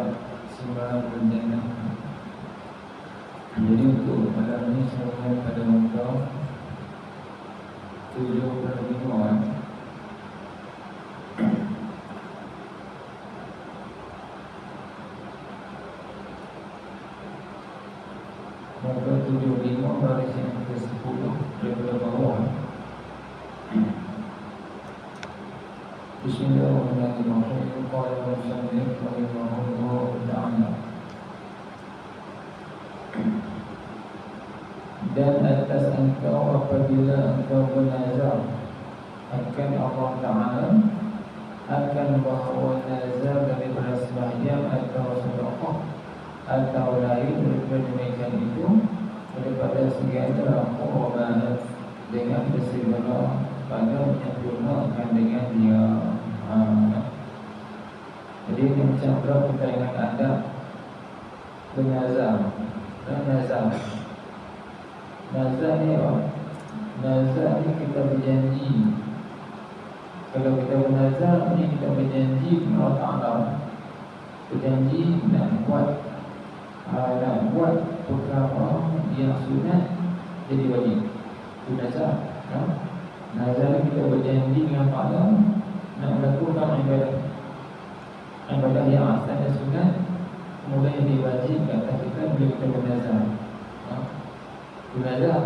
azab Surah Al-Jannah. Jadi untuk malam ini saya pada muka 75 muka 75 baris yang ke-10 daripada bawah. Bismillahirrahmanirrahim. Qala al-musannif rahimahullah ta'ala. Dan atas engkau apabila engkau bernazar akan Allah Ta'ala akan bahawa nazar daripada sembahyang atau sedekah atau lain daripada demikian itu daripada segala qurbanat dengan bersegala pada menyempurnakan dengan dia. Jadi ini macam berapa kita ingat adab bernazar dan nazar. Nazar ni apa? Nazar ni kita berjanji. Kalau kita bernazar ni kita berjanji kepada Allah Ta'ala, berjanji nak buat perkara yang sunat jadi wajib. Itu nazar. Nazar ni kita berjanji dengan Allah nak melakukan ibadah yang asalnya sunat kemudian jadi wajib kat atas kita bila kita bernazar. Bernazar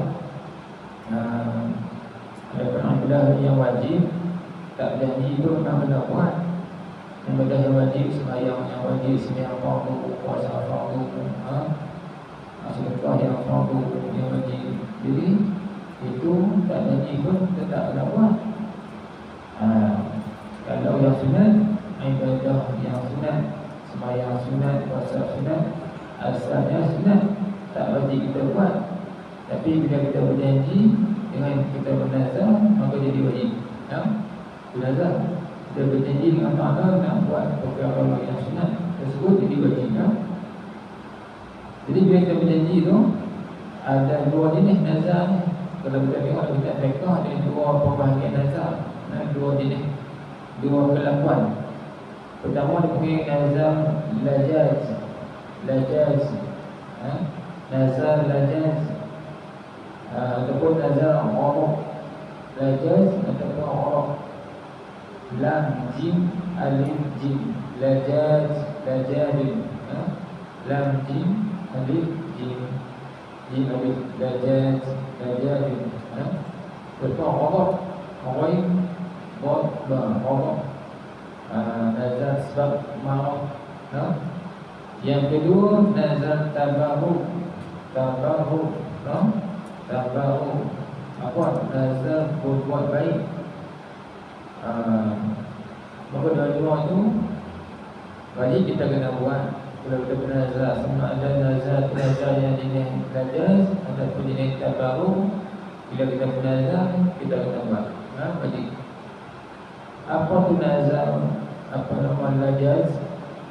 ada ibadah yang wajib tak janji itu memang kena buat. Ibadah yang wajib, sembahyang yang wajib, sembahyang fardu, puasa fardu, sedekah yang fardu yang wajib. Jadi itu tak janji pun tetap kena buat. Kalau yang sunat, ibadah yang sunat, sembahyang sunat, puasa sunat, asalnya sunat, tak wajib kita buat. Tapi bila kita berjanji dengan kita bernazar, maka jadi wajib. Bernazar, kita berjanji dengan Allah nak buat perkara yang sunat tersebut jadi wajib. Jadi bila kita berjanji tu ada dua jenis nazar ni. Kalau kita tengok kita fiqh ada dua pembahagian nazar, dua jenis, dua kelakuan. Pertama dipanggil nazar lajaz. Nazar lajaz ataupun nazar uruf. Lajaz ataupun uruf. Lam jim alif jim. Lajaz lajadin. Lam jim alif jim. Jim alif lajaz lajadin. Betul uruf. Uruf bot ba uruf. Nazar sebab maaf. Yang kedua nazar tabarruk. Tabarruk. Apa? Nazar berbuat baik. Maka dua-dua itu wajib kita kena buat. Kalau kita bernazar, sama ada nazar yang jenis lajaz ataupun jenis tabarruk. Bila kita bernazar, kita kena buat. Wajib. Apa tu nazar? Apa nama lajaz?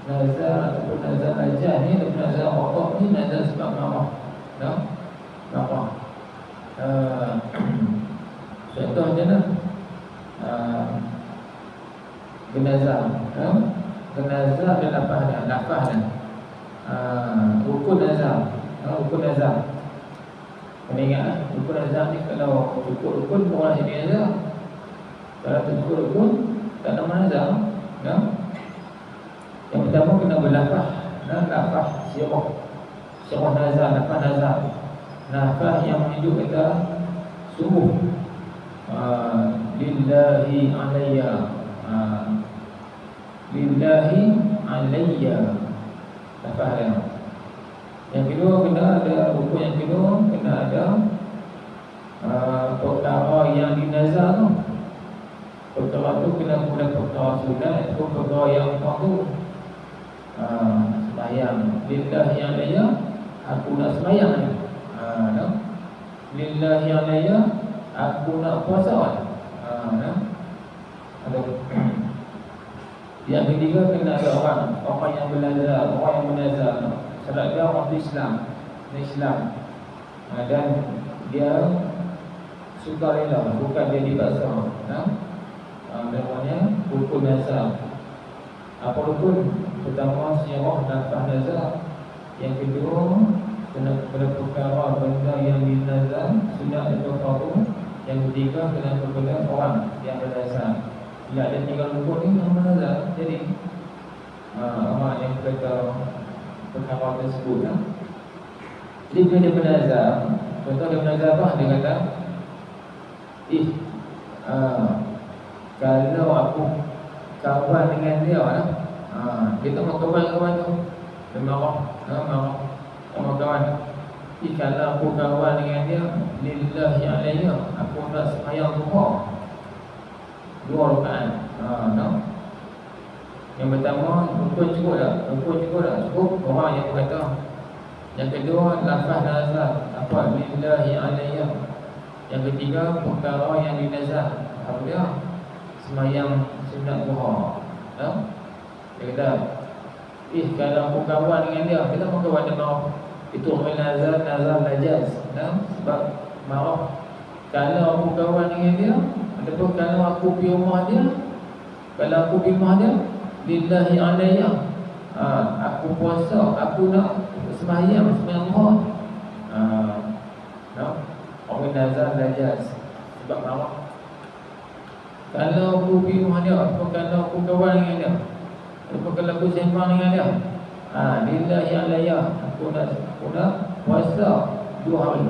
Nazar ataupun nazar lajaz ni, ataupun nazar uruf ni, nazar sebab marah. Marah. Contoh macam mana? Bernazar. Bernazar ada lafaz dah. Rukun nazar. Rukun nazar. Kena ingat rukun nazar ni kalau cukup rukun bukan jadi nazar. Kalau tak cukup rukun tak nama nazar. Yang pertama kena berlafaz. Lafaz sirah. Sirah nazar, lafaz nazar. Lafaz yang menunjuk kata sungguh. Lillahi alayya. Lillahi alayya. Lafaz dia. Yang kedua kena ada rukun yang kedua, kena ada perkara yang dinazar tu. Perkara tu kena mula perkara sunat atau perkara yang fardu. Sembahyang lillahi alayya, aku nak sembahyang ni. Lillahi alayya, aku nak puasa. Yang ketiga kena ada orang yang bernazar, orang yang bernazar. Sebab dia orang Islam, dan dia sukarela, bukan dia dipaksa. Namanya rukun nazar. Apa rukun? Pertama syarah lafaz nazar. Yang kedua kena perkara benda yang dinazar sunat atau fardu. Yang ketiga kena kepada orang yang bernazar. Bila ada 3 rukun ni yang bernazar, jadi orang yang kata perkara tersebut Jadi bila dia bernazar, contoh dia bernazar apa? Dia kata kalau aku kawan dengan dia dia tak mau kawan tu, dia marah, marah sama kawan. Kalau aku kawan dengan dia, lillahi alayya, aku nak sembahyang duha 2 rakaat. Yang pertama, rukun cukup tak? Cukup orang yang berkata. Yang kedua, lafaz nazar, apa? Lillahi alayya. Yang ketiga, perkara yang dinazar, apa dia? Sembahyang sunat duha. Dia kata, kalau aku kawan dengan dia, kita mau kawan dia marah. Itu nazar lajaz. Sebab marah. Kalau aku kawan dengan dia, ataupun kalau aku pergi rumah dia, lillahi alayya, aku puasa, aku nak sembahyang duha. Orang nazar lajaz sebab marah. Kalau aku pergi rumah dia, ataupun kalau aku kawan dengan dia, ataupun kalau aku sembang dengan dia, lillahi alayya, aku nak puasa 2 hari.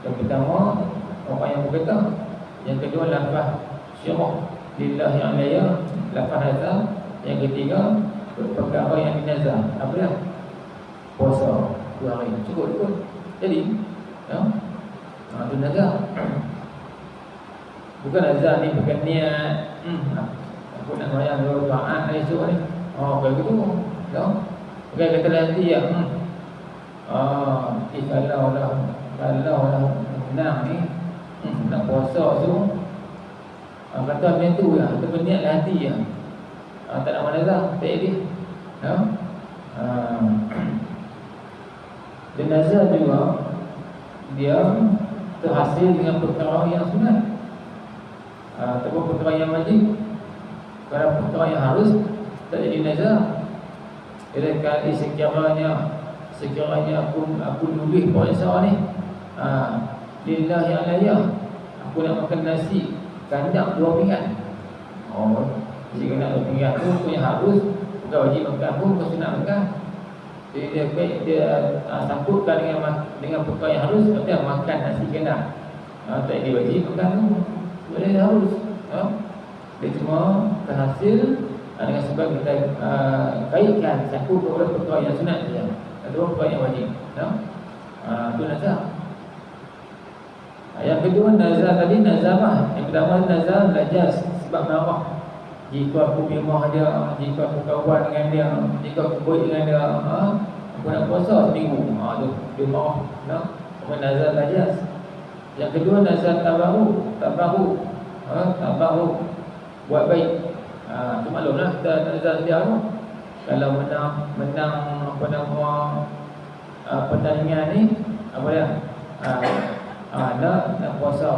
Yang pertama orang yang berkata. Yang kedua lafaz syarah lillahi alayya, lafaz nazar. Yang ketiga perkara yang dinazar, apa dia? Puasa 2 hari. Cukup. Jadi itu nazar. Bukan nazar ni bukan niat aku nak sembahyang 2 rakaat esok ni. Kalau gitu bukan kata nanti kalau menang ni nak puasa tu, kata macam tu lah, kita berniat lah hati lah. Tak nak menazar, tak jadi. Dan nazar juga dia terhasil dengan perkara yang sunat ataupun perkara yang wajib. Kalau perkara yang harus tak jadi nazar. Kali sekiranya aku nulis puasa ni, lillahi alayya, aku nak makan nasi kandang 2 pinggan. Jika nak 2 pinggan tu punya harus, bukan wajib makan pun, bukan sunat makan. Jadi dia sangkutkan dengan perkara yang harus, dia makan nasi kandang. Tak jadi wajib makan tu, sebab dia harus. Dia cuma terhasil dengan sebab kita kaitkan sangkut kepada perkara yang sunat saja atau perkara yang wajib. Itu nazar. Yang kedua nazar tadi, nazar apa? Yang pertama nazar lajaz, sebab marah. Jika aku pergi rumah dia, jika aku kawan dengan dia, jika aku baik dengan dia, aku nak puasa seminggu, tu dia marah. Apa nazar lajaz. Yang kedua nazar tabaru, buat baik. Tu maklumlah kita nazar dia tu. Kalau menang apa nama pertandingan ni, apa dia? Nak puasa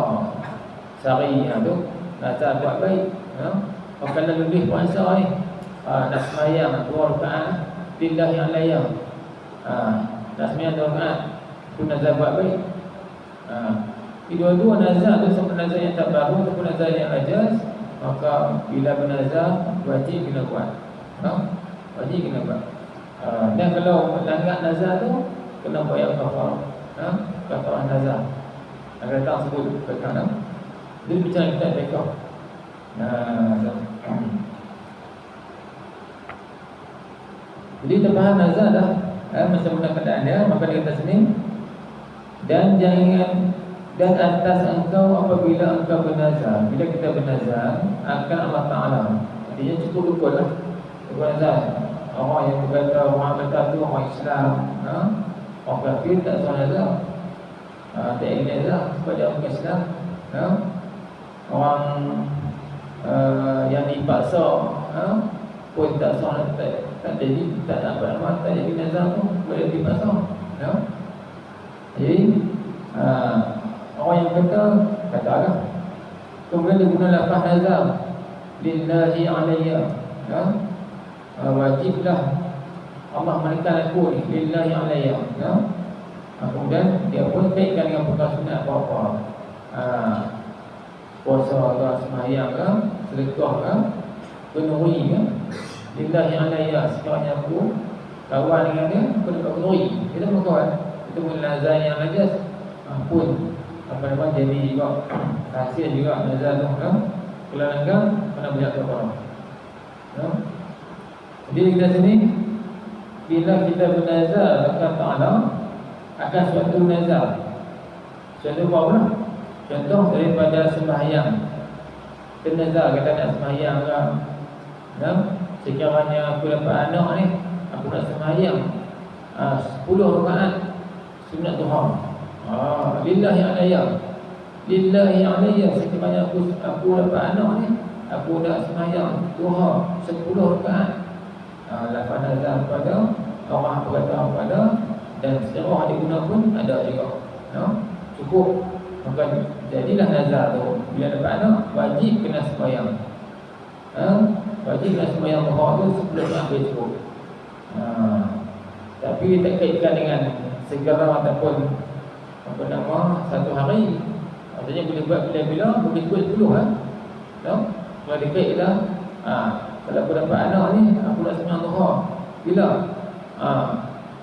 sehari tu, nazar buat baik. Kalau lebih puasa ni, nak sembahyang 2 rakaat lillahi alayya, nak sembahyang 2 rakaat, tu nazar buat baik. Dua-dua nazar tu sama nazar yang tak baru ataupun nazar yang lajaz. Maka bila bernazar wajib kena buat. Wajib kena buat. Dan kalau melanggar nazar tu kena bayar kafarah. Kafarah nazar. Akan datang sebut perkara. Dia bicara kita fiqh. Jadi kita faham nazar dah. Macam mana keadaan dia, maka dia kata sini, dan atas engkau apabila engkau bernazar. Bila kita bernazar akan Allah Ta'ala, artinya cukup rukun lah. Bernazar, orang yang berkata orang kata tu orang Islam, orang kafir tak sah nazar, tak ingin nazar sebab dia orang Islam. Orang yang dipaksa pun tak sah, tak jadi, tak dapat amal, tak jadi nazar tu boleh dipaksa. Jadi orang yang katalah, kemudian dia guna lafaz nazar lillahi alayya, ya. Wajiblah Allah menekan aku ni lillahi alayya, ya. Kemudian dia pun kaitkan dengan perkara sunat apa-apa, puasa ke, sembahyang ke, sedekah ke, penuri ke, lillahi alayya, sekiranya aku kawan dengan dia, aku dapat penuri. Kita pun kawan, kita pun nazar yang najas pun jadi juga hasil juga nazar tu, ya. Kalau langgar kena banyak kepada, ya. Jadi kita sini bila kita bernazar kepada Ta'ala akan suatu nazar, suatu apa? Contoh daripada sembahyang, kita nazar kata nak sembahyang ke, ya. Sekiranya aku dapat anak ni, aku nak sembahyang 10 rakaat sunat duha. Lillahi alayya, lillahi alayya, sekiranya aku dapat anak ni, aku nak sembahyang duha 10 rakaat. Lafaz nazar pada orang berkata pada, dan secara diguna pun ada juga, ya. Cukup. Maka jadilah nazar tu bila dapat anak wajib kena sembahyang, wajib kena sembahyang duha tu sebelum habis cukup. Tapi tak kaitkan dengan segera ataupun apa nama satu hari. Artinya boleh buat bila-bila, boleh buat 10, ya. Kalau dikaitlah, kalau aku dapat anak ni, aku nak sembahyang duha bila?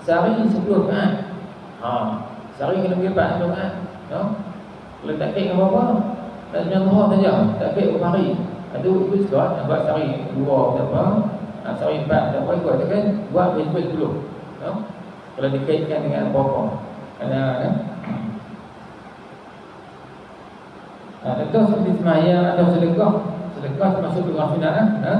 Sehari 10 rakaat. Sehari kena pergi 4 rakaat, ya. Kalau tak kait dengan apa-apa, tak sembahyang duha saja, tak kait berapa hari. Ada ikut juga, nak buat sehari 2 berapa, sehari 4 berapa ikut, kan? Buat ikut 10, ya. Kalau dikaitkan dengan apa-apa, ada. Tentu seperti sembahyang atau sedekah termasuk perkara sunat, ya.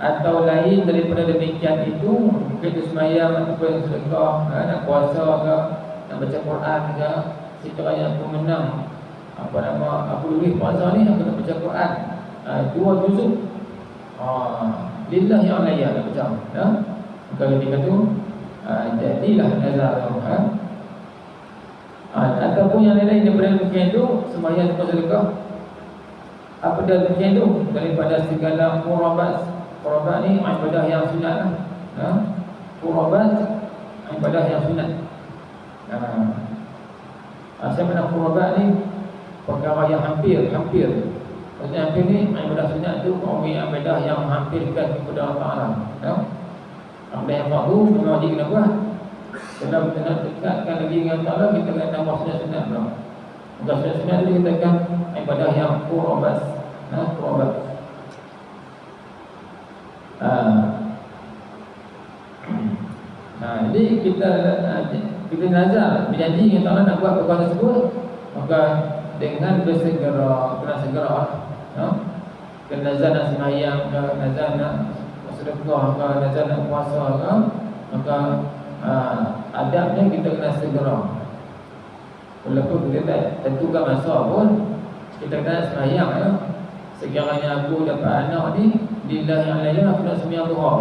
Atau lain daripada demikian itu, mungkin itu sembahyang ataupun sedekah, nak puasa ke, nak baca Quran ke, sekiranya aku menang aku lebih puasa ni, aku nak baca Quran 2 juzuk, lillahi alayya nak baca, ya. Maka ketika tu jadilah nazar, ya. Ataupun yang lain daripada demikian itu, sembahyang ataupun sedekah, apa dah demikian itu daripada segala qurabat. Qurabat ni ibadah yang sunat, ya. Qurabat ibadah yang sunat. Saya pernah qurabat ni perkara yang hampir. Maksudnya hampir ni ibadah sunat tu ibadah yang hampirkan kepada Allah Ta'ala, ya. Ibadah yang fardu memang wajib kena buat. Kalau kita nak dekatkan lagi dengan Allah, kita kena tambah sunat pula. Maka sunat tu kita katakan ibadah yang qurabat, ya, qurabat. Jadi kita nazar, berjanji dengan Allah nak buat perkara tersebut, maka dengan bersegera, kena segera, ya. Kena nazar nak sembahyang ke, nazar nak sedekah ke, nazar nak puasa ke, maka adabnya kita kena segera. Walaupun kita tak tentukan masa pun, kita kena sembahyang, ya. Sekiranya aku dapat anak ni, lillahi alayya, aku nak sembahyang duha.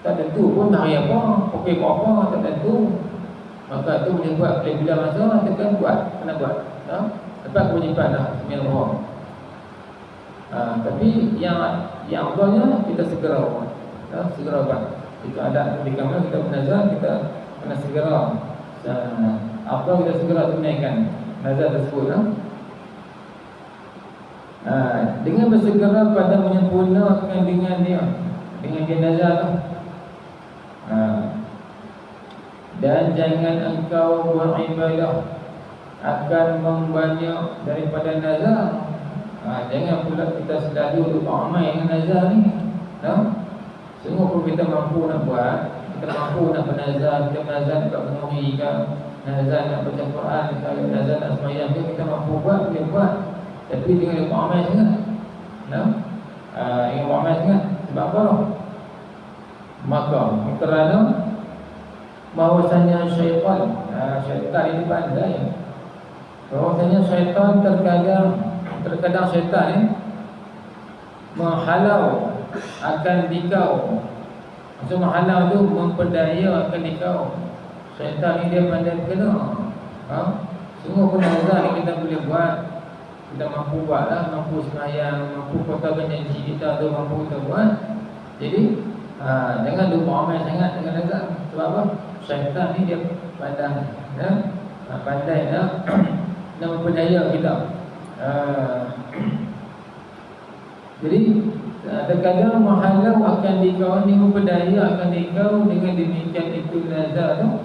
Tak tentu pun hari apa, pukul apa, tak tentu. Maka tu boleh buat bila masa, kita kan buat, kena buat, ya. Lepas kewajipan lah sembahyang duha. Tapi yang awalnya kita segera buat, ya, segera buat. Jika ada ketika mana kita bernazar, kita kena segera. Apa kita segera tunaikan nazar tersebut, ya. Dengan bersegera pada menyempurnakan dengan dia nazar tu. Dan jangan engkau beribadah akan membanyak daripada nazar. Jangan pula kita selalu beramai dengan nazar ni, ya. Semua pun kita mampu nak buat, kita mampu nak bernazar, kita bernazar nak memenuhi ke, nazar nak baca Quran ke, nazar nak sembahyang ke, kita mampu buat, boleh buat. Tapi dengan beramai sangat, ya. Dengan beramai sangat. Sebab apa? Maka kerana bahawasanya syaitan ini pandai. Bahawasanya syaitan terkadang syaitan ni menghalau akan dikau. Maksud menghalau tu memperdaya akan dikau. Syaitan ni dia pandai berkena. Semua pun nazar ni kita boleh buat, kita mampu buat lah, mampu sembahyang, mampu kotakan janji kita tu, mampu kita buat. Jadi jangan lupa amal sangat dengan nazar. Sebab apa? Syaitan ni dia pandai, pandai nak memperdaya kita. Jadi terkadang menghalau akan dikau ni, memperdaya akan dikau dengan demikian itu nazar tu,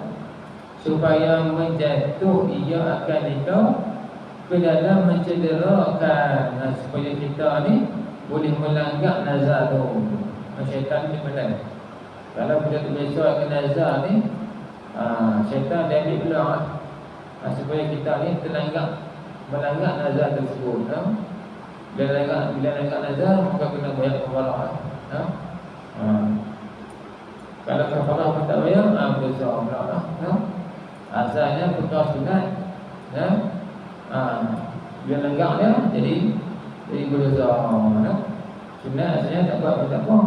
supaya menjatuh ia akan dikau ke dalam mencederakan, supaya kita ni boleh melanggar nazar tu. Syaitan ni pandai. Kalau kita terbiasa dengan nazar ni, syaitan dia ambil peluang supaya kita ni melanggar nazar tersebut. Bila langgar nazar, maka kena bayar kafarah. Kalau kafarah pun tak bayar, berdosa pula lah. Asalnya perkara sunat, bila langgar dia jadi berdosa. Sunat asalnya tak buat pun tak apa.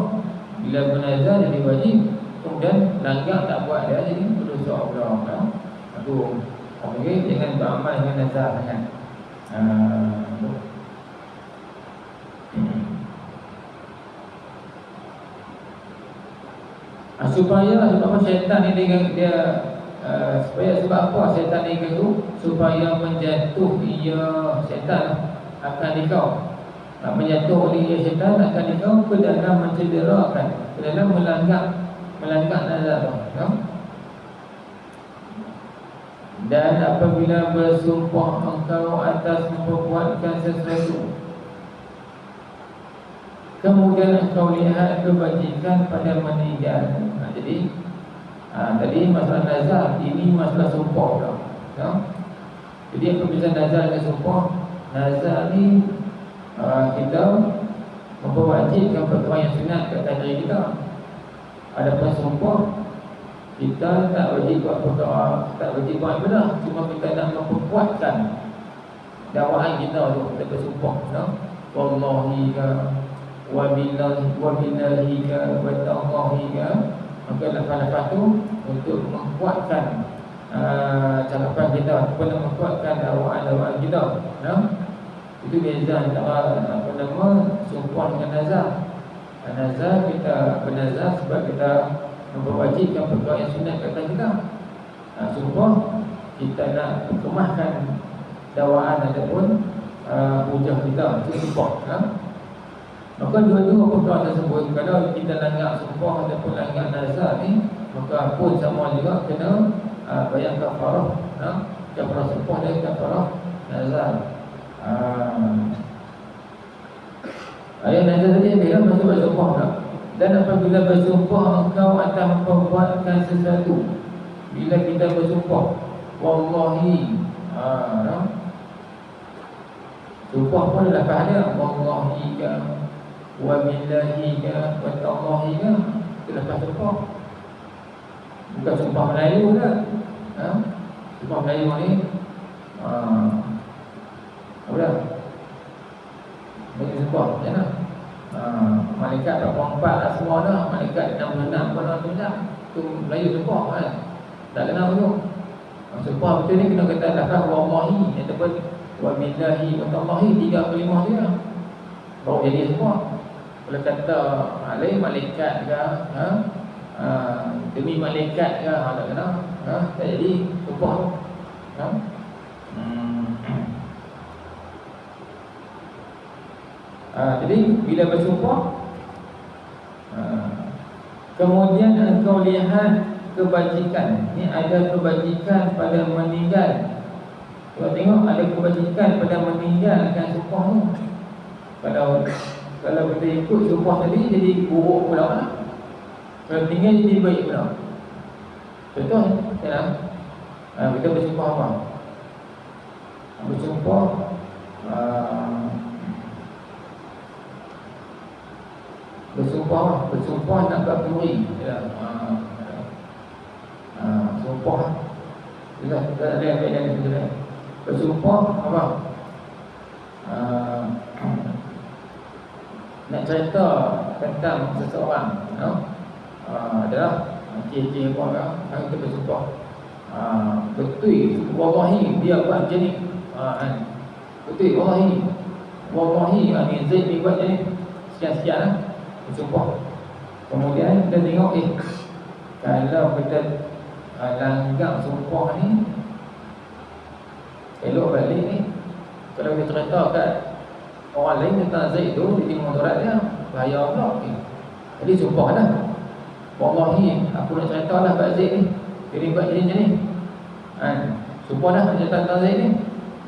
Bila bernazar jadi wajib, kemudian langgar tak buat dia, jadi berdosa pula. Aku jangan beramal dengan nazar sangat. Supaya sebab syaitan ni dia sebab apa syaitan ni itu, supaya menjatuh ia syaitan akan dikau, menjatuh oleh ia syaitan akan dikau ke dalam mencederakan, ke dalam melanggar nazar. Dan apabila bersumpah engkau atas memperbuatkan sesuatu, kemudian engkau lihat kebajikan pada meninggal. Jadi tadi masalah nazar, ini masalah sumpah pula. Jadi apabila nazar dengan sumpah, nazar ni kita memperwajibkan perkara yang sunat ke atas diri kita. Adapun sumpah, kita tak wajib buat perkara, tak wajib buat ibadah, cuma kita nak memperkuatkan dakwaan kita tu. Kita bersumpah, wallahi ka wabillahi ka wa ta'allahi ka. Maka lepas tu untuk menguatkan cakapan kita, ataupun menguatkan dakwaan kita. Itu beza antara sumpah dengan nazar. Nazar, kita bernazar sebab kita memperwajibkan perkara yang sunat ke atas kita. Sumpah, kita nak kemahkan dakwaan ataupun hujah kita. Itu sumpah. Maka dua-dua perkara tersebut, kalau kita langgar sumpah ataupun langgar nazar ni, maka pun sama juga kena bayar kafarah. Kafarah sumpah dan kafarah nazar. Ayat nazar tadi bila masuk bersumpah tak? Dan apabila bersumpah engkau akan memperbuatkan sesuatu, bila kita bersumpah wallahi, sumpah pun adalah faham wallahi ka wa billahi ka wa ta'allahi ka. Itu lepas sumpah, bukan sumpah Melayu kan? Sumpah Melayu ni apa dah? Bagi sumpah macam mana? Malaikat 24 lah semua dah. Malaikat 66 pun dah tunjuk. Itu Melayu sumpah kan? Tak kenal tu. Sumpah betul ni kena kata lafaz wallahi ataupun wa billahi wa ta'allahi, 3 kalimah dia baru jadi sumpah. Kalau kata alai malaikat ke, demi malaikat ke, tak kenal, tak jadi sumpah tu. Jadi bila bersumpah, kemudian engkau lihat kebajikan. Ni ada kebajikan pada meninggal. Kalau tengok ada kebajikan pada meninggalkan sumpah tu. Kalau kita ikut sumpah tadi, jadi buruk pula lah. Kalau tinggal jadi baik pula. Contoh, kita bersumpah apa? Bersumpah bersumpah nak berkuri. Sumpah kita ada yang kita bersumpah apa? Nak cerita tentang seseorang, adalah ciri-ciri apa kan? Kita bersumpah betul wallahi dia buat macam ni, betul wallahi ni Zaid ni buat macam ni, sekian-sekian lah bersumpah. Kemudian kita tengok kalau kita langgar sumpah ni, elok balik ni. Kalau kita cerita kat orang lain tentang Zaid tu, dia tengok mudarat dia, bahaya pula. Jadi sumpah dah, wallahi aku nak cerita lah kat Zaid ni, dia buat jadi macam ni. Sumpah dah nak cerita tentang Zaid ni.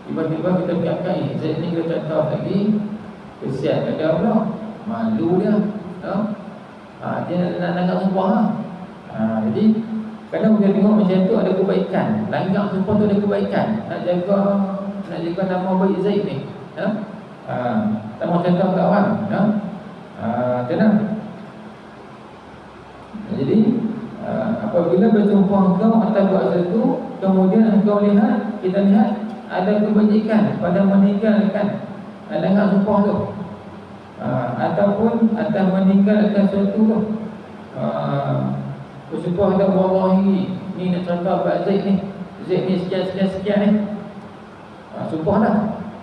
Tiba-tiba kita fikirkan, Zaid ni kita cerita lagi, kesian kat dia pula, malu dia. Dia nak langgar sumpah lah. Jadi kadang kita tengok macam tu ada kebaikan. Langgar sumpah tu ada kebaikan. Nak jaga nama baik Zaid ni. Tak mau contoh kat orang. Tenang. Jadi apabila bersumpah engkau atas buat sesuatu, kemudian engkau kita lihat ada kebajikan pada meninggalkan langgar sumpah tu, ataupun atas meninggalkan sesuatu tu. Bersumpah dah, wallahi ni nak contoh buat Zaid ni sekian ni. Sumpah dah,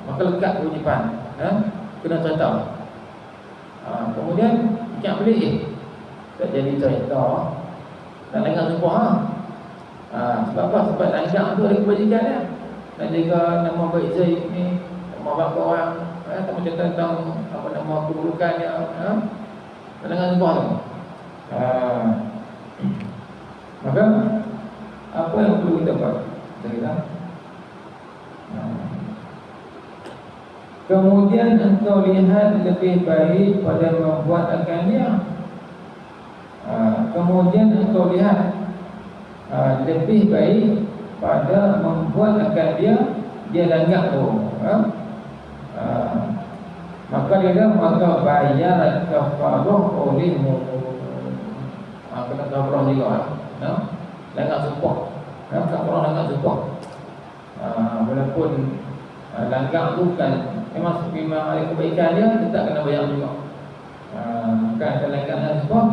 maka lekat kewajipan kena contoh. Kemudian ikat balik tak jadi cerita dan langgar sumpah. Sebab apa? Sebab langgar tu ada kebajikan dia. Nak jaga nama baik Zaid ni, nama baik orang, tak macam tentang apa nama keburukan dia, dan langgar sumpah tu. Maka apa yang perlu kita buat? Kemudian engkau lihat lebih baik pada membuat akan dia. Kemudian engkau lihat lebih baik pada membuat akan dia langgar tu. Maka bayar kafarah olehmu. Kena kafarah juga. Langgar sumpah. Kafarah langgar sumpah. Walaupun langgar tu kan memang ada kebaikan dia, tetap kena bayar juga. Kan ada langgar sumpah,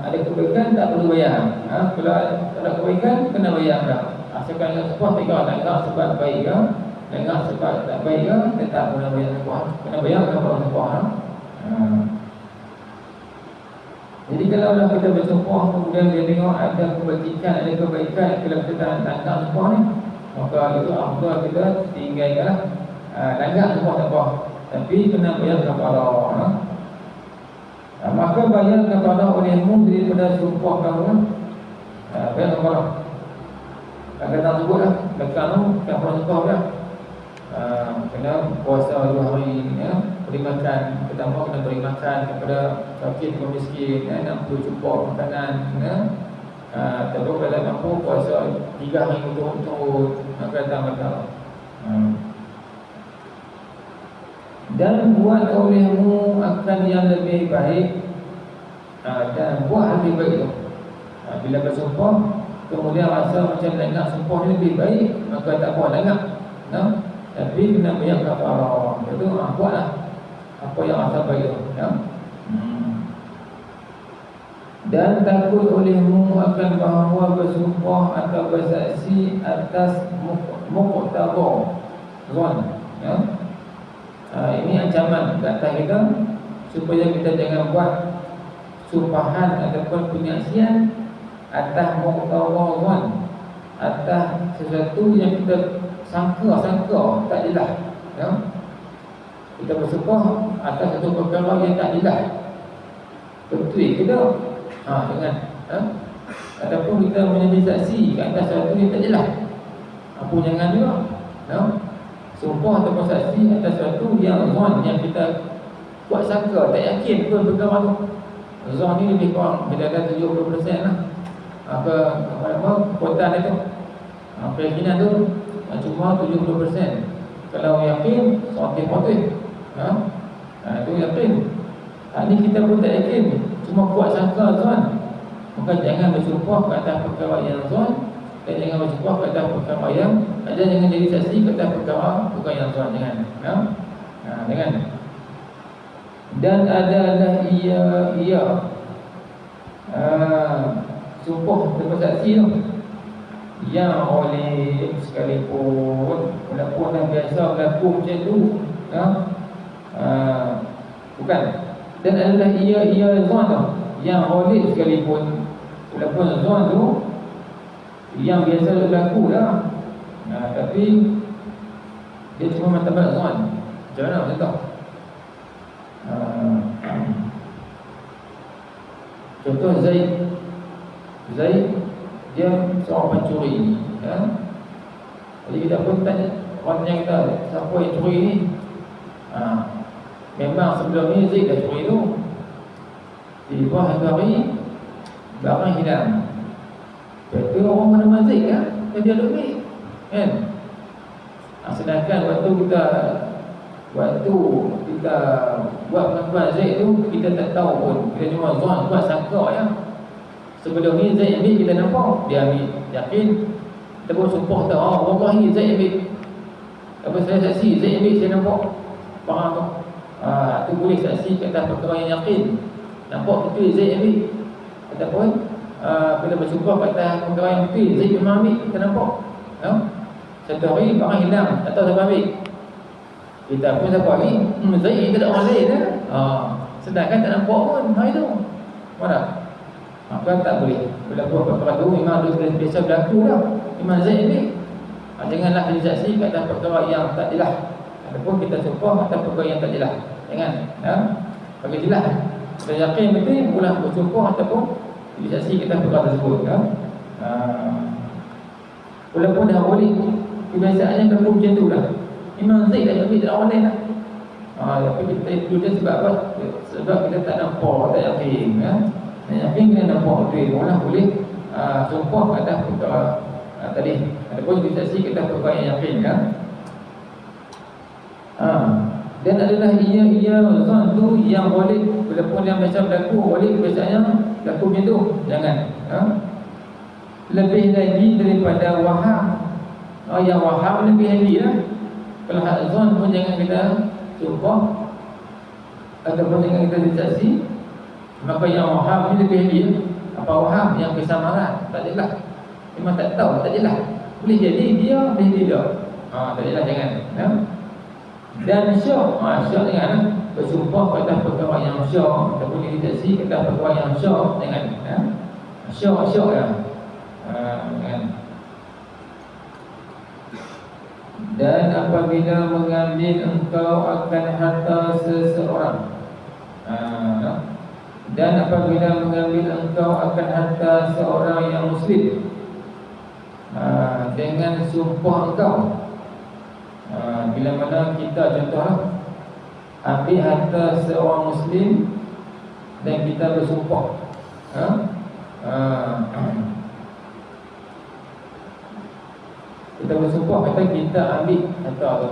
ada kebaikan tak perlu bayar. Kalau ada kebaikan kena bayar dah. Asalkan langgar sumpah, tidak langgar sebab baik ke, langgar sebab tak baik ke, tetap kena bayar sumpah. Kena bayar kafarah sumpah. Jadi kalau lah kita bersumpah, kemudian dia tengok ada kebajikan, ada kebaikan, kalau kita langgar sumpah ni, maka itu afdal kita tinggalkanlah. Langgar sumpah tak apa, tapi kena bayar kafarah. Maka bayar kafarah olehmu daripada sumpah kamu. Bayar kafarah. Kata sebut lah, lekat tu kafarah sumpah dia. Kena puasa 2 hari, beri makan, pertama kena beri makan kepada fakir dan miskin, nak cukup makanan, terus kalau mampu puasa 3 hari betul-betul, maka datang. Dan buat olehmu akan yang lebih baik, dan buat lebih baik tu. Bila bersumpah, kemudian rasa macam langgar sumpah ni lebih baik, maka tak buat langgar. Tapi kena bayar kafarah. Itu buatlah apa yang rasa baik tu. Dan takut olehmu akan bahawa bersumpah atau bersaksi atas muqtada zon. Ini ancaman ke atas kita supaya kita jangan buat sumpahan ataupun penyaksian atas muqtada zon, atas sesuatu yang kita sangka tak jelas. Kita bersumpah atas satu perkara yang tak jelas, betul ke tak? Dengan ataupun kita menjadi saksi ke atas sesuatu yang tak jelas, apa jangan juga. Sumpah ataupun saksi atas sesuatu yang zon, yang kita buat sangka, tak yakin pun perkara tu. Zon ni lebih kurang kita ada 70% lah. Kekuatan itu, keyakinan tu cuma 70%. Kalau yakin 100%. Itu yakin. Ini kita pun tak yakin, cuma kuat sangka tuan. Maka jangan bersumpah ke atas perkara yang tuan, dan jangan bersumpah ke atas perkara yang jangan jadi saksi ke atas perkara bukan yang tuan. Jangan. Jangan. Dan adalah ia sumpah atau saksi tu yang oleh sekalipun walaupun dah biasa berlaku macam tu, bukan Dan adalah ia zon tu yang ghalib sekalipun, walaupun zon tu yang biasa berlaku dah. Tapi dia cuma martabat zon. Macam mana macam tu? Contoh Zaid dia seorang pencuri, ya. Jadi kita pun tanya orang yang kita, siapa yang curi ni? Memang sebelum ni Zaid dah curi tu. Tiba hari barang hilang. Kata orang mana Zaid kan? Dia ada duit kan? Sedangkan waktu kita buat pengakuan Zaid tu, kita tak tahu pun. Kita cuma buat sangka ya. Sebelum ni Zaid ambil, kita nampak dia ambil, yakin. Kita pun sumpah tahu, wallahi Zaid ambil. Apa saya saksi Zaid ambil, saya nampak barang tu. Tu boleh saksi kat atas perkara yang yakin. Nampak betul Zaid ambil. Ataupun bila bersumpah kat atas perkara yang betul Zaid memang ambil, kita nampak. Satu hari barang hilang, tak tahu siapa ambil. Kita pun siapa ni? Zaid tak ada orang lain kan? Sedangkan tak nampak pun hari tu. Mana? Maka tak boleh. Bila buat perkara tu memang biasa berlaku dah. Memang Zaid ambil. Janganlah jadi saksi kat atas perkara yang tak jelas. Ataupun kita sumpah atas perkara yang tak jelas. Jangan. Bagi jelas. Kita yakin betul, boleh bersumpah ataupun jadi saksi kat atas perkara tersebut. Walaupun dah boleh, kebiasaannya berlaku macam tu lah. Memang Zaid dah ambil dari orang lain lah. Tapi kita itu dia sebab apa? Sebab kita tak nampak, tak yakin kan? Tak yakin kita nampak betul. Orang boleh sumpah atas perkara tadi. Ataupun disaksi kita perkara yang yakin kan? Dan adalah ia zon tu yang boleh, walaupun yang macam berlaku boleh, biasanya berlaku macam tu. Jangan lebih lagi daripada waham. Yang waham lebih lagi lah. Kalau hak zon pun jangan kita sumpah ataupun jangan kita disaksi. Maka yang waham ni lebih lagi. Apa waham? Yang kesamaran. Tak jelas. Memang tak tahu, tak jelas. Boleh jadi dia, boleh tidak. Tak jelas, jangan. Dan syok, syok jangan bersumpah pada perkara yang syok ataupun disaksi pada perkara yang syok, jangan. Syok ya. Dan apabila mengambil engkau akan harta seseorang, dan apabila mengambil engkau akan harta seorang yang muslim dengan sumpah engkau, bila mana kita contohlah ambil harta seorang muslim dan kita bersumpah, kita bersumpah kata kita ambil harta tu.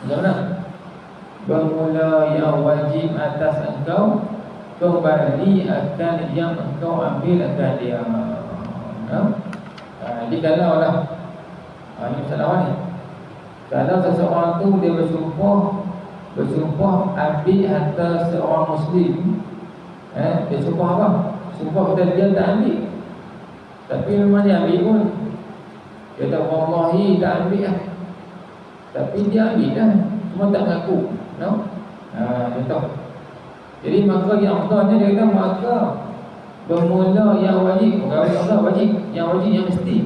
Macam mana? Bermula yang wajib atas engkau, kembali akan yang engkau ambil akan dia. Jadi kalau lah ini masalah ni. Kalau seseorang tu dia bersumpah ambil harta seorang muslim, dia sumpah apa? Sumpah kata dia tak ambil. Tapi memang dia ambil pun. Dia kata wallahi tak ambil lah. Tapi dia ambil dah, cuma tak mengaku. Contoh. Jadi maka yang afdalnya dia kata maka bermula yang wajib, bukan Allah wajib, yang wajib yang mesti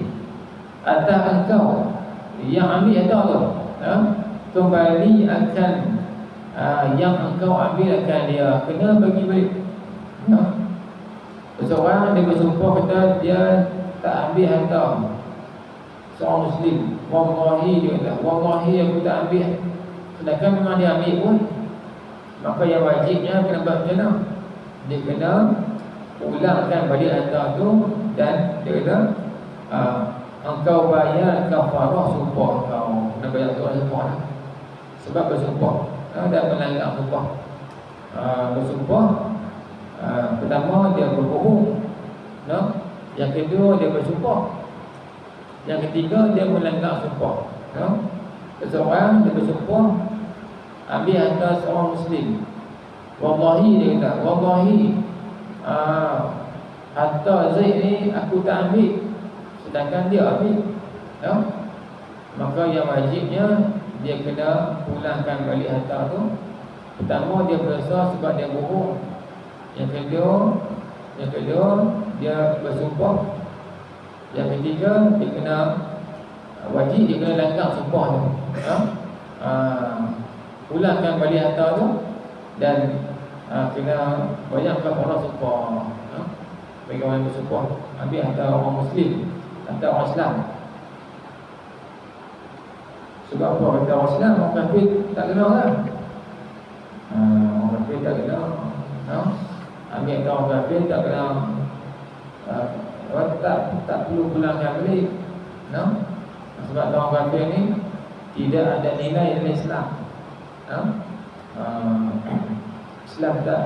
atas engkau yang ambil harta tu, kembali akan yang engkau ambil akan dia, kena bagi balik. Seseorang dia bersumpah kata dia tak ambil harta seorang muslim, wallahi dia kata wallahi aku tak ambil, sedangkan memang dia ambil pun. Maka yang wajibnya kena buat macam mana? Dia kena ulangkan balik harta tu dan dia kata engkau bayar kafarah sumpah kau. Kena bayar sumpah lah. Sebab bersumpah dan melanggar sumpah. Bersumpah pertama dia berbohong, yang kedua dia bersumpah, yang ketiga dia melanggar sumpah. Seseorang dia bersumpah ambil harta seorang muslim, wallahi dia kata wallahi harta Zaid ni aku tak ambil, sedangkan dia ambil. Maka yang wajibnya dia kena pulangkan balik harta tu Pertama, dia berdosa sebab dia bohong. Yang kedua dia bersumpah. Yang ketiga, dia kena wajib, dia kena langgar sumpah tu. Pulangkan balik harta tu dan kena bayar kafarah sumpah. Bagi orang yang bersumpah ambil harta orang Muslim, harta orang Islam. Sebab apa? Harta orang Islam, orang kafir tak kena lah. Orang kafir tak kena. Ambil harta orang kafir tak kena. Tak perlu pulangkan balik. Sebab orang kafir ni tidak ada nilai dalam Islam. Islam tak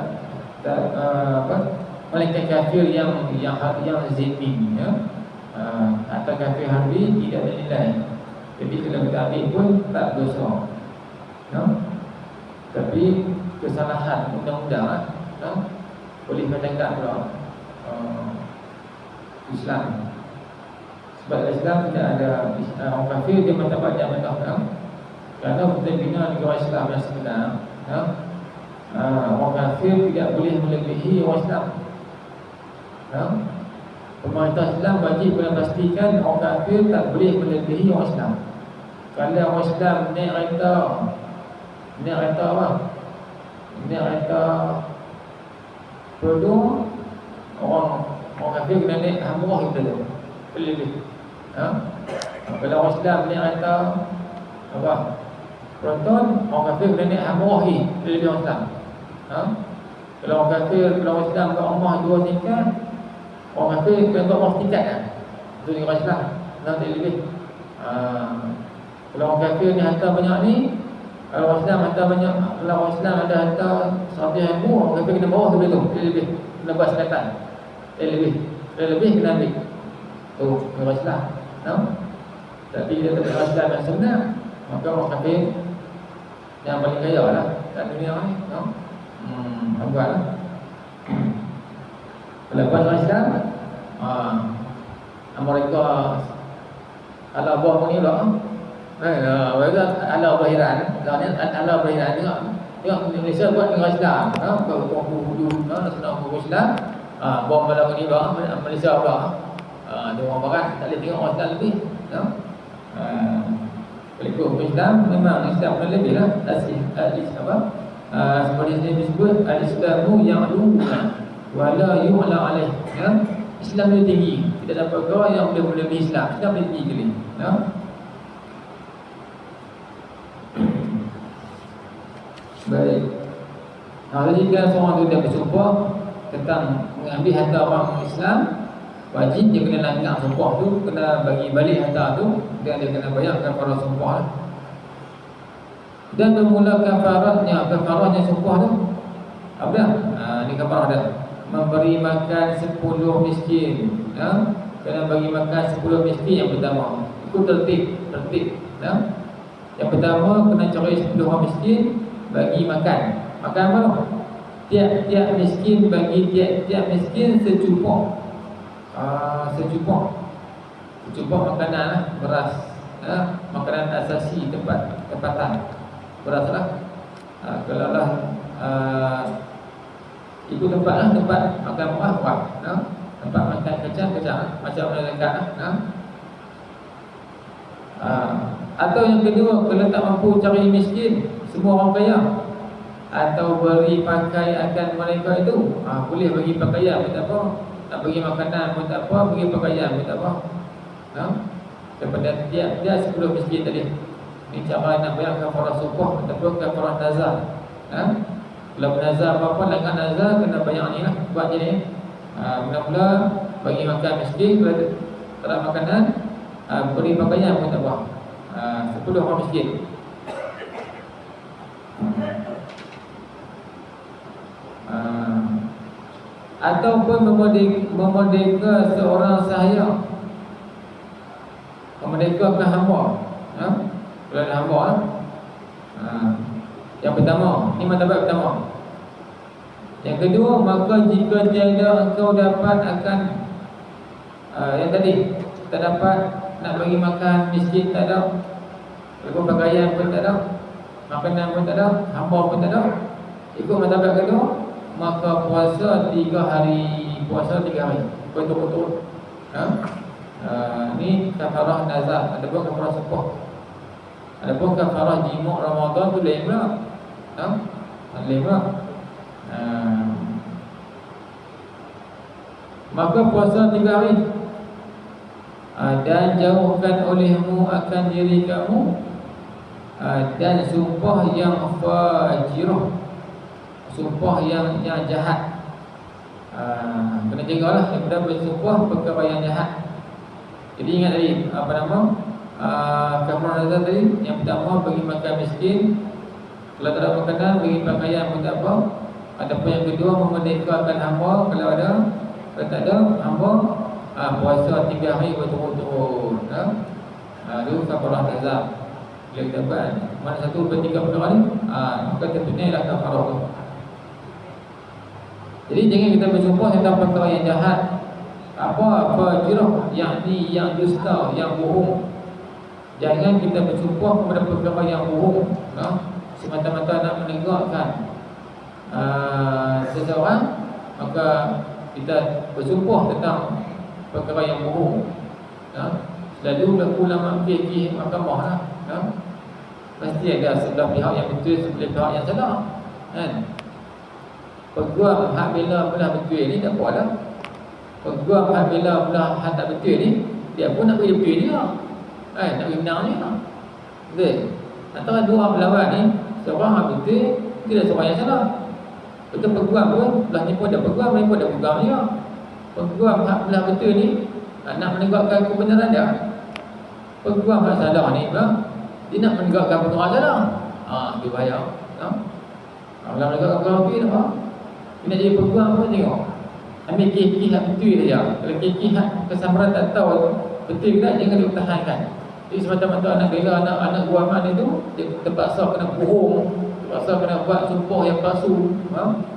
melainkan kafir yang zimmi, atau kafir harbi tidak ada nilai. Jadi kalau kita ambil pun tak dosa. Tapi kesalahan undang-undang boleh menegak pula Islam. Sebab Islam tidak ada orang kafir dia mendapat jabatan. Kerana kita bina negara Islam yang sebenar, orang kafir tidak boleh melebihi orang Islam. Pemerintah Islam wajib kena pastikan orang kafir tak boleh melebihi orang Islam. Kalau orang Islam naik kereta apa? Naik kereta produk, orang kafir kena naik hamrah kita tu. Lebih. Kalau orang Islam naik kereta apa? Proton, orang kafir kena naik hamrah lebih orang Islam. Kalau orang kafir, kalau orang Islam kat rumah 2 tingkat, orang kafir kena kat rumah tingkat kan? Itu ni orang Islam. Nanti lebih. Kalau orang kafir ni harta banyak ni, kalau orang Islam harta banyak, kalau orang Islam ada harta 100,000, orang kafir kena bawah tu betul. Dia lebih. Kena buat sekatan. Dia lebih kena ambil. Tu orang Islam. Tapi dia tak ada Islam yang sebenar, maka orang kafir yang paling kaya lah kat dunia ni. Nampak lah. Kalau buat orang Islam, Amerika ala buah ni lah. Mereka ala bahiran. Ala bahiran tengok Malaysia buat negara Islam. Buat hudu, nasional hukum Islam. Bom malam ni lah Malaysia pula. Dia orang barat tak boleh tengok orang Islam lebih. Kalau hukum Islam memang Islam kena lebih lah. Seperti yang disebut al-Islamu ya'lu wala yu'la alaih. Islam lebih tinggi. Tidak ada perkara yang boleh melebihi Islam. Islam lebih tinggi kali. Baik. Jika seorang tu dia bersumpah tentang mengambil harta orang Islam, wajib dia kena langgar sumpah tu, kena bagi balik harta tu, dan dia kena bayar kafarah sumpah. Dan bermula kafarahnya sumpah tu apa dah? Ni kafarah dah. Memberi makan 10 miskin. Kena bagi makan 10 miskin yang pertama. Itu tertib. Yang pertama kena cari 10 orang miskin, bagi makan. Makan apa? Tiap miskin bagi tiap miskin secupak. Secupak makanan lah, beras. Makanan asasi tempatan. Beras lah. Kalau lah itu tempat makan apa? Tempat makan kacang macam orang dekat lah. Atau yang kedua, kalau tak mampu cari miskin, semua orang kaya, atau beri pakaian akan mereka itu, boleh bagi pakaian pun tak apa, tak bagi makanan pun tak apa, bagi pakaian pun tak apa. Daripada dia 10 miskin tadi. Ini cara nak bayar kafarah sumpah ataupun kafarah nazar. Kalau bernazar apa-apa, langgar nazar, kena bayar ni lah. Buat je ni. Mula-mula bagi makan miskin, kalau tak ada makanan, beri pakaian pun tak apa. 10 orang miskin. Ataupun memerdeka seorang sahaya, memerdekakan hamba. Kalau ada hamba yang pertama, ini martabat pertama. Yang kedua, maka jika tiada engkau dapat akan yang tadi, tak dapat nak bagi makan miskin, tak ada, pakaian pun tak ada, makanan pun tak ada, hamba pun tak ada, Ikut mazhab kedua, maka puasa 3 hari, puasa 3 hari betul-betul. Ni kafarah nazar, ada pun kafarah sepuh. Ada pun kafarah jima' Ramadan tu lain pula. Lain pula. Maka puasa 3 hari. Dan jauhkan olehmu akan diri kamu dan sumpah yang fajirah, sumpah yang jahat. Kena jagalah daripada bersumpah perkara yang jahat. Jadi ingat tadi kafarah nazar tadi. Yang pertama, bagi makan miskin. Kalau tak ada makanan, bagi pakaian pun tak apa. Adapun yang kedua, memerdekakan hamba. Kalau ada, kalau tak ada hamba, puasa 3 hari berturut-turut. Itu kafarah nazar. Bila kita dapat mana satu per 3 perkara ni, maka tentunya ialah kafarah tu. Jadi jangan kita bersumpah tentang perkara yang jahat. Fajirah, yakni yang dusta, yang bohong. Jangan kita bersumpah kepada perkara yang bohong, semata-mata nak menegakkan seseorang, maka kita bersumpah tentang perkara yang bohong. Selalu berlaku ulama fikih mahkamah lah. Pasti ada sebelah pihak yang betul, sebelah pihak yang salah, kan? Peguam hak bela belah betul ni tak apa dah. Peguam hak bela belah hak tak betul ni, dia pun nak bagi betul dia, nak bagi menang dia. Betul? Antara dua pelawat ni, seorang hak betul, tidak seorang yang salah. Betul, peguam pun belah ni pun ada peguam, ni pun ada peguam dia. Peguam hak belah betul ni nak menegakkan kebenaran dia. Peguam hak salah ni pula, dia nak menegakkan perkara salah. Dia bahaya. Kalau menegakkan perkara betul apa? Dia nak jadi peguam pun tengok. Ambil kiki hak betul saja. Kalau kiki hak kesambaran tak tahu betul ke tak, jangan dipertahankan. Jadi semata-mata anak bela anak guaman itu, dia terpaksa kena bohong, terpaksa kena buat sumpah yang palsu,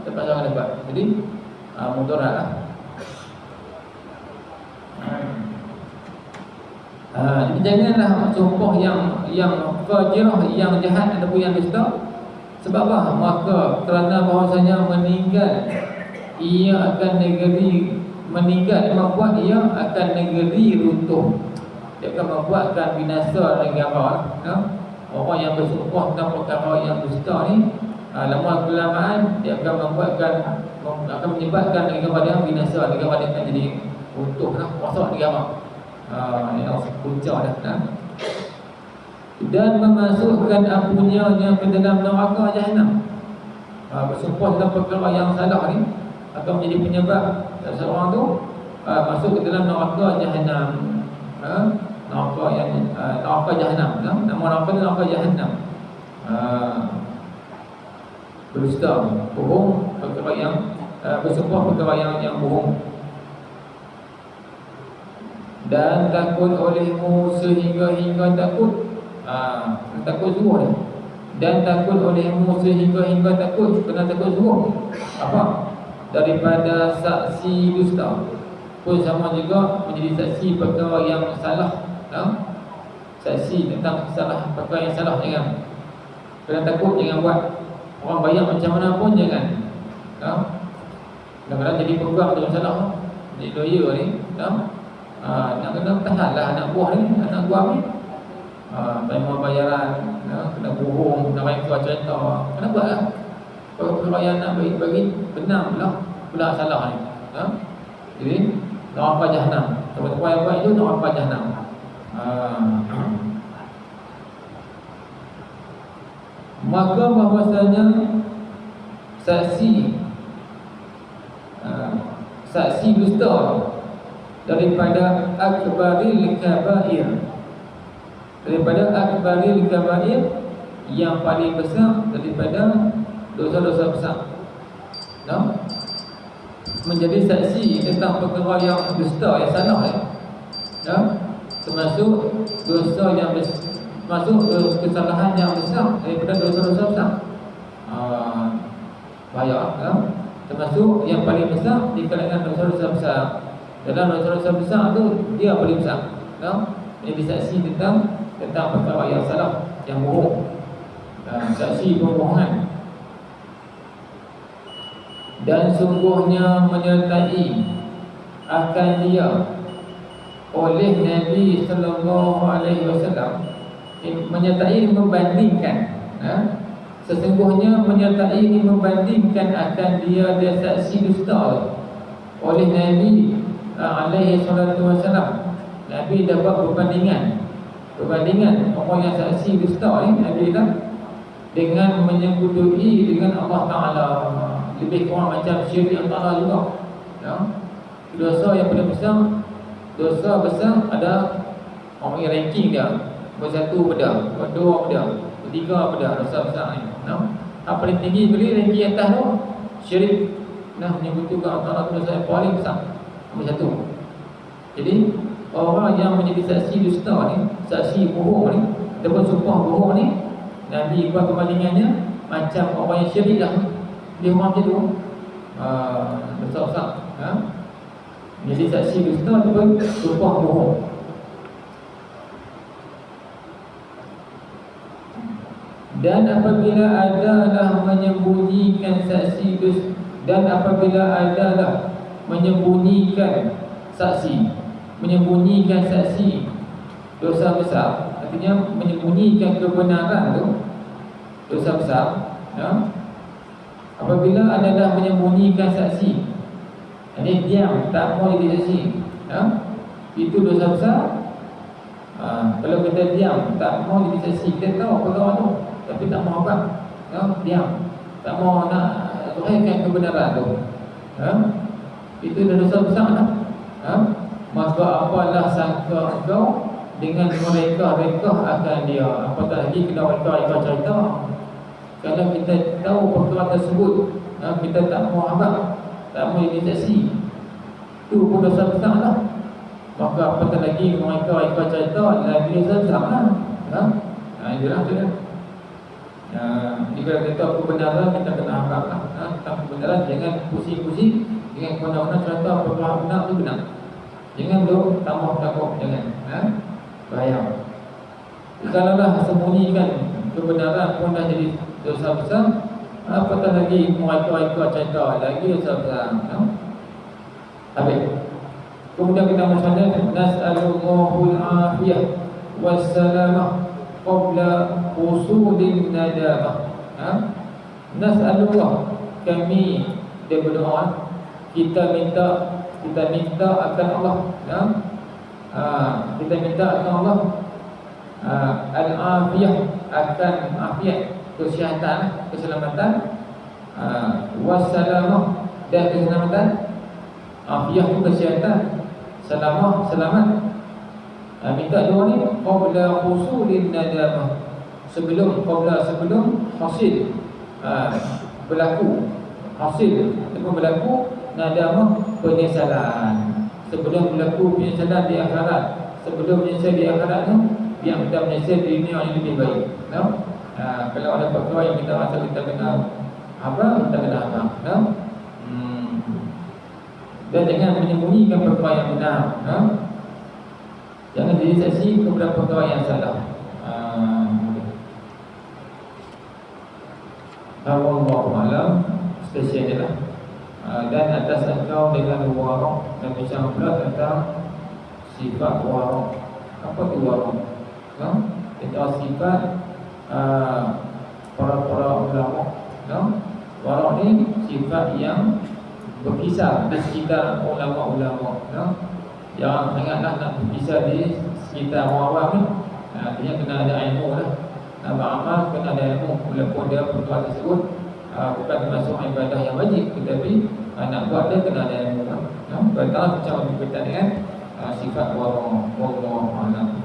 terpaksa kena buat. Jadi mudarat lah. Jadi janganlah sumpah yang fajirah, yang jahat ataupun yang dusta. Sebab apa? Maka kerana bahawasanya meninggal, ia akan negeri meninggal, membuat ia akan negeri runtuh. Dia akan membuatkan binasa negara. Orang yang bersumpah tentang perkara yang dusta ni, lama kelamaan dia akan menyebabkan negara dia binasa, negara dia akan jadi runtuh, rosak negara. Yang puncak dah. Dan memasukkan apunya ke dalam neraka jahanam. Bersumpah tentang perkara yang salah ni akan menjadi penyebab seorang tu masuk ke dalam neraka jahanam. Neraka jahanam. Nama neraka ni neraka jahanam. Berdusta, bohong, perkara yang bersumpah perkara yang bohong. Dan takut olehmu sehingga takut. Takut suruh ni. Dan takut olehmu sehingga takut. Kena takut suruh. Apa? Daripada saksi dusta pun sama juga menjadi saksi perkara yang salah. Saksi tentang salah, perkara yang salah jangan. Kena takut, jangan buat. Orang bayar macam mana pun jangan. Kadang-kadang jadi peguam tu salah. Jadi lawyer ni, nak kena tahanlah anak buah ni, anak buah ni. Terima bayaran, kena bohong, nak bagi cerita, kena buat lah. Kalau yang nak bagi benar pula salah ni. Jadi neraka jahanam. Tempat-tempat yang buat itu neraka jahanam. Maka bahawasanya saksi dusta daripada akbaril kabair, daripada akbaril kabair, yang paling besar daripada dosa-dosa besar. Menjadi saksi tentang perkara yang dusta, yang salah termasuk dosa yang masuk kesalahan yang besar daripada dosa-dosa besar. Bahaya. Termasuk yang paling besar di kalangan dosa-dosa besar. Dalam dosa-dosa besar tu dia paling besar. Menjadi saksi tentang perkara yang salah, yang bohong. Saksi pembohongan. Dan sungguhnya menyertai akan dia oleh Nabi sallallahu alaihi wasallam. Menyertai membandingkan, sesungguhnya menyertai ini membandingkan akan dia saksi dusta oleh Nabi alaihi salatu wasallam. Nabi dapat perbandingan orang yang saksi dusta ni Nabi dah dengan menyekutui dengan Allah Taala, lebih kurang macam syirik Allah juga. Dosa yang paling besar, dosa besar ada orang yang ranking dia bersatu pada, berdua pada, bertiga pada dosa besar ni. Apa paling tinggi beli ranking atas tu syirik. Menyebutkan Allah Taala dosa yang paling besar, nombor satu. Jadi orang yang menjadi saksi dusta ni, saksi bohong ni, ataupun sumpah bohong ni, Nabi buat perbandingannya macam orang yang syirik dah. Dia orang macam tu, dosa besar. Jadi saksi dusta ataupun sumpah bohong. Dan apabila adalah menyembunyikan saksi dusta, dan apabila adalah menyembunyikan saksi dosa besar, artinya menyembunyikan kebenaran tu dosa besar. Apabila adalah menyembunyikan saksi, ini diam, tak mau jadi saksi, itu dosa besar. Kalau kita diam, tak mau jadi saksi, kita tahu perkara tu tapi tak mau apa, diam, tak mau nak turunkan kebenaran tu, itu dah dosa besar dah. Maka apalah sangka engkau dengan mereka-reka akan dia. Apatah lagi kena mereka cerita. Kalau kita tahu perkara tersebut, kita tak mau apa, tak mau jadi saksi, itu pun dosa besar lah. Maka apatah lagi mereka cerita, lagi dosa besar lah. Itulah tu kan. Jika kita tahu kebenaran, kita kena harap lah. Tentang kebenaran, jangan pusing-pusing dengan mana-mana cerita perkara benar tu benar. Jangan duk tambah takut, jangan. Bahaya. Kalaulah sembunyikan kebenaran pun dah jadi dosa besar, apatah lagi mereka cerita, lagi dosa besar. Habis. Kemudian kita mengenai nas'alullahul afiyah wassalamah qabla usulin nadamah. Nas'alullah, kami dia berdoa, kita minta akan Allah, kita minta akan Allah al-afiyah, akan afiat, kesihatan, keselamatan, wassalamah, dan keselamatan. Afiyah itu kesihatan, salamah, selamat. Minta doa ni qabla husulin nadamah, sebelum hasil berlaku, hasil ataupun berlaku nadamah, penyesalan. Sebelum berlaku penyesalan di akhirat, sebelum menyesal di akhirat tu, biar kita menyesal di dunia yang lebih baik. Kalau ada perkara yang kita rasa kita kena apa, kita kena apa. Dan jangan menyembunyikan perkara yang benar. Jangan jadi saksi kepada perkara yang salah. Wallahu a'lam. Spesial je lah. Dan atas engkau dengan warok, dan bincang pula tentang sifat warok. Apa tu warok? Tentang sifat para ulama. Warok ni sifat yang berkisar di sekitar ulama-ulama. Jangan sangatlah nak berkisar di sekitar orang awam ni. Artinya kena ada ilmu lah. Nak beramal kena ada ilmu. Walaupun dia perkara tersebut bukan termasuk ibadah yang wajib, tetapi nak buat dia kena ada ilmu lah. Pertama macam berkaitan dengan sifat warok. Wallahu a'lam.